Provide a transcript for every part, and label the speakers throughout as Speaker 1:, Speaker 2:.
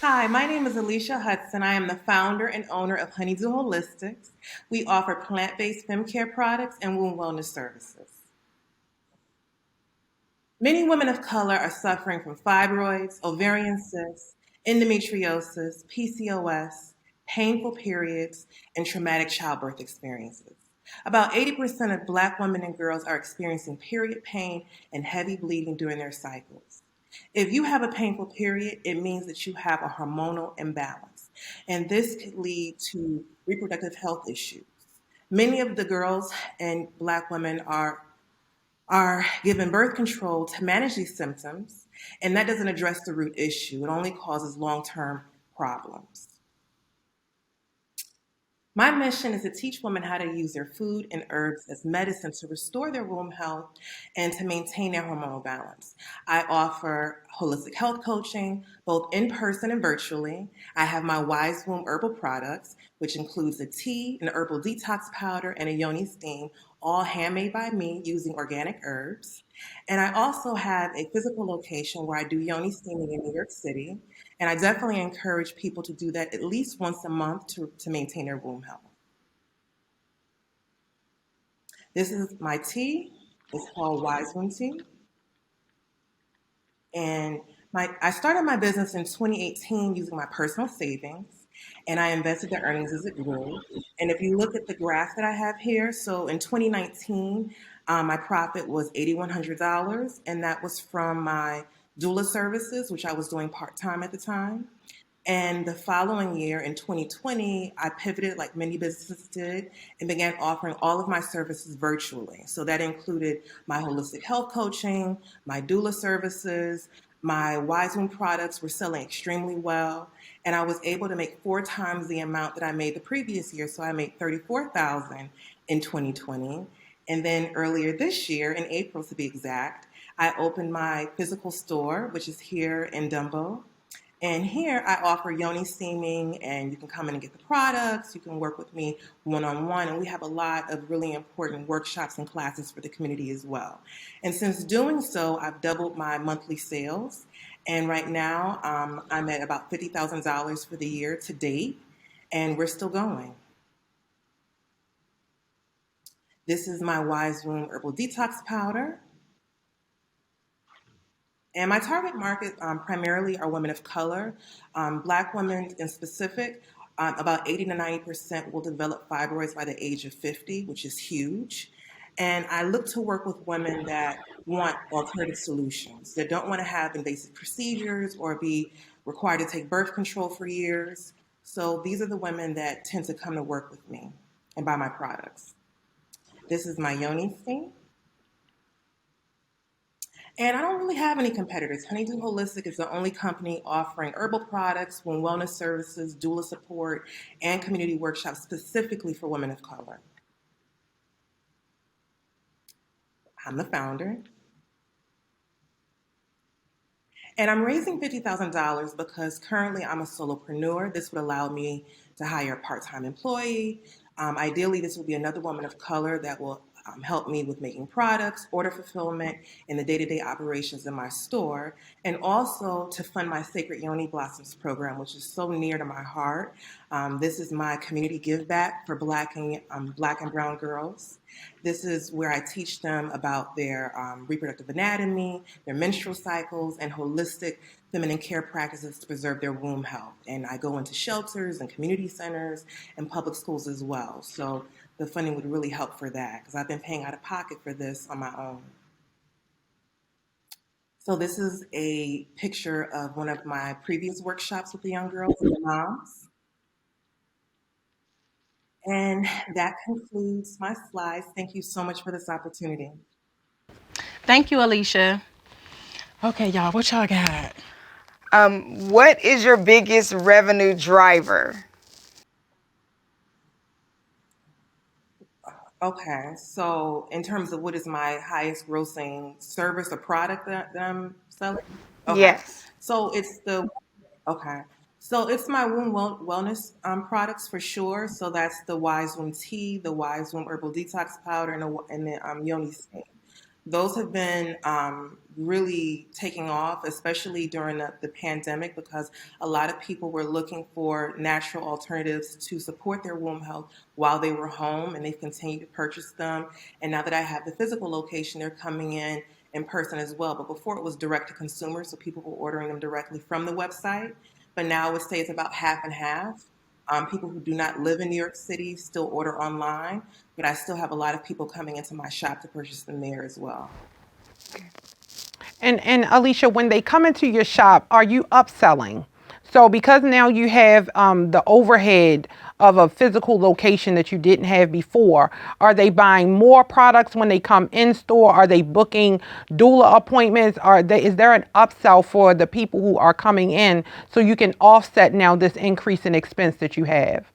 Speaker 1: Hi, my name is Alicia Hudson. I am the founder and owner of Honeydew Holistics. We offer plant-based fem care products and womb wellness services. Many women of color are suffering from fibroids, ovarian cysts, endometriosis, PCOS, painful periods, and traumatic childbirth experiences. About 80% of Black women and girls are experiencing period pain and heavy bleeding during their cycles. If you have a painful period, it means that you have a hormonal imbalance, and this could lead to reproductive health issues. Many of the girls and Black women are given birth control to manage these symptoms, and that doesn't address the root issue. It only causes long-term problems. My mission is to teach women how to use their food and herbs as medicine to restore their womb health and to maintain their hormonal balance. I offer holistic health coaching, both in person and virtually. I have my Wise Womb herbal products, which includes a tea, an herbal detox powder, and a yoni steam, all handmade by me using organic herbs. And I also have a physical location where I do yoni steaming in New York City. And I definitely encourage people to do that at least once a month to maintain their womb health. This is my tea. It's called Wise Womb Tea. And I started my business in 2018 using my personal savings, and I invested the earnings as it grew. And if you look at the graph that I have here, so in 2019, my profit was $8,100, and that was from my doula services, which I was doing part time at the time. And the following year, in 2020, I pivoted like many businesses did and began offering all of my services virtually. So that included my holistic health coaching, my doula services, my Wise Womb products were selling extremely well. And I was able to make 4 times the amount that I made the previous year. So I made $34,000 in 2020. And then earlier this year, in April to be exact, I opened my physical store, which is here in Dumbo. And here I offer yoni steaming, and you can come in and get the products. You can work with me one-on-one, and we have a lot of really important workshops and classes for the community as well. And since doing so, I've doubled my monthly sales, and right now I'm at about $50,000 for the year to date, and we're still going. This is my Wise Womb Herbal Detox Powder. And my target market primarily are women of color. Black women in specific, about 80 to 90% will develop fibroids by the age of 50, which is huge. And I look to work with women that want alternative solutions, that don't want to have invasive procedures or be required to take birth control for years. So these are the women that tend to come to work with me and buy my products. This is my yoni steam. And I don't really have any competitors. Honeydew Holistic is the only company offering herbal products, women wellness services, doula support, and community workshops specifically for women of color. I'm the founder. And I'm raising $50,000 because currently I'm a solopreneur. This would allow me to hire a part-time employee. Ideally, this will be another woman of color that will help me with making products, order fulfillment, and the day-to-day operations in my store, and also to fund my Sacred Yoni Blossoms program, which is so near to my heart. This is my community give back for Black and brown girls. This is where I teach them about their reproductive anatomy, their menstrual cycles, and holistic feminine care practices to preserve their womb health. And I go into shelters and community centers and public schools as well. So the funding would really help for that because I've been paying out of pocket for this on my own. So this is a picture of one of my previous workshops with the young girls and the moms. And that concludes my slides. Thank you so much for this opportunity.
Speaker 2: Thank you, Alicia. Okay, y'all, what y'all got?
Speaker 3: What is your biggest revenue driver?
Speaker 1: Okay, so in terms of what is my highest grossing service or product that I'm selling? Okay,
Speaker 3: Yes.
Speaker 1: so it's the okay, so it's my wellness products for sure. So that's the Wise Womb tea, the Wise Womb herbal detox powder, and the yoni steam. Those have been really taking off, especially during the pandemic, because a lot of people were looking for natural alternatives to support their womb health while they were home, and they've continued to purchase them. And now that I have the physical location, they're coming in person as well. But before it was direct to consumer, so people were ordering them directly from the website. But now I would say it's about half and half. People who do not live in New York City still order online, but I still have a lot of people coming into my shop to purchase them there as well.
Speaker 4: And Alicia, when they come into your shop, are you upselling? So because now you have the overhead of a physical location that you didn't have before, are they buying more products when they come in store? Are they booking doula appointments? Is there an upsell for the people who are coming in so you can offset now this increase in expense that you have?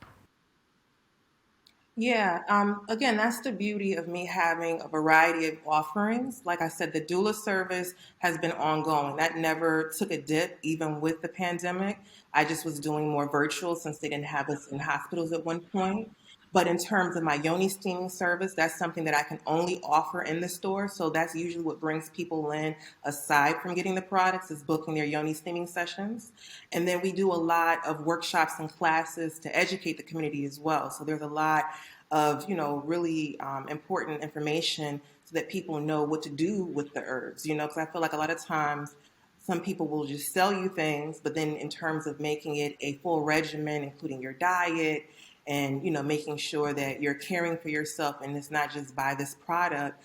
Speaker 1: Yeah, again, that's the beauty of me having a variety of offerings. Like I said, the doula service has been ongoing. That never took a dip, even with the pandemic. I just was doing more virtual since they didn't have us in hospitals at one point. But in terms of my yoni steaming service, that's something that I can only offer in the store. So that's usually what brings people in, aside from getting the products, is booking their yoni steaming sessions. And then we do a lot of workshops and classes to educate the community as well. So there's a lot of, really important information so that people know what to do with the herbs, because I feel like a lot of times some people will just sell you things, but then in terms of making it a full regimen, including your diet, and making sure that you're caring for yourself and it's not just buy this product,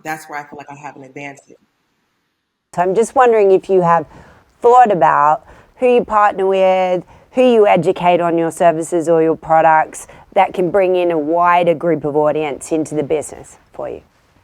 Speaker 1: that's where I feel like I have an advantage.
Speaker 5: So I'm just wondering if you have thought about who you partner with, who you educate on your services or your products that can bring in a wider group of audience into the business for you.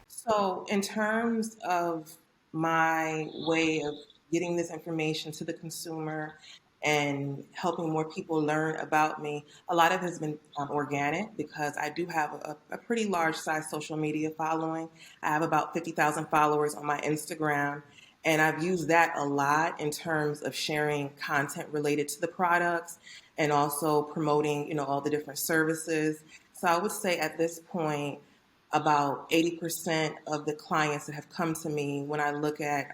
Speaker 1: So in terms of my way of getting this information to the consumer and helping more people learn about me, a lot of it has been organic, because I do have a pretty large size social media following. I have about 50,000 followers on my Instagram, and I've used that a lot in terms of sharing content related to the products and also promoting, all the different services. So I would say at this point, about 80% of the clients that have come to me, when I look at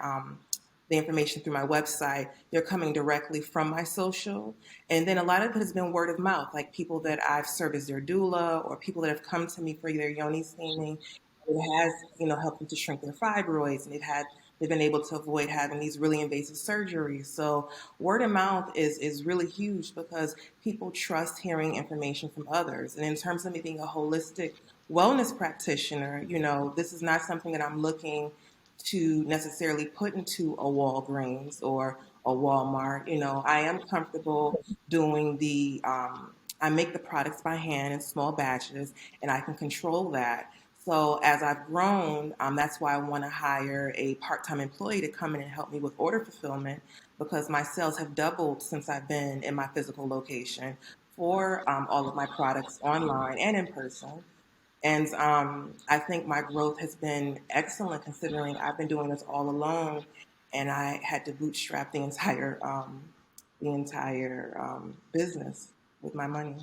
Speaker 1: the information through my website, they're coming directly from my social. And then a lot of it has been word of mouth, like people that I've served as their doula or people that have come to me for their yoni steaming. It has, helped them to shrink their fibroids, and they've been able to avoid having these really invasive surgeries. So word of mouth is really huge, because people trust hearing information from others. And in terms of me being a holistic wellness practitioner, this is not something that I'm looking to necessarily put into a Walgreens or a Walmart. I am comfortable doing I make the products by hand in small batches, and I can control that. So as I've grown, that's why I want to hire a part-time employee to come in and help me with order fulfillment, because my sales have doubled since I've been in my physical location for all of my products online and in person. And I think my growth has been excellent, considering I've been doing this all alone, and I had to bootstrap the entire business with my money.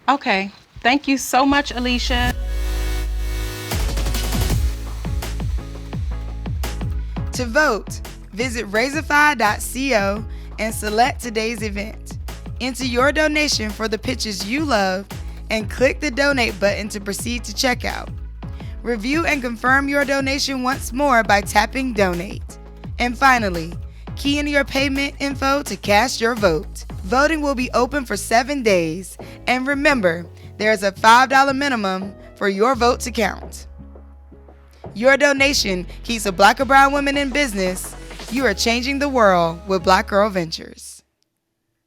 Speaker 2: Okay. Thank you so much, Alicia.
Speaker 3: To vote, visit Razorfy.co and select today's event. Enter your donation for the pitches you love and click the donate button to proceed to checkout. Review and confirm your donation once more by tapping donate. And finally, key in your payment info to cast your vote. Voting will be open for 7 days. And remember, there's a $5 minimum for your vote to count. Your donation keeps a Black or brown woman in business. You are changing the world with Black Girl Ventures.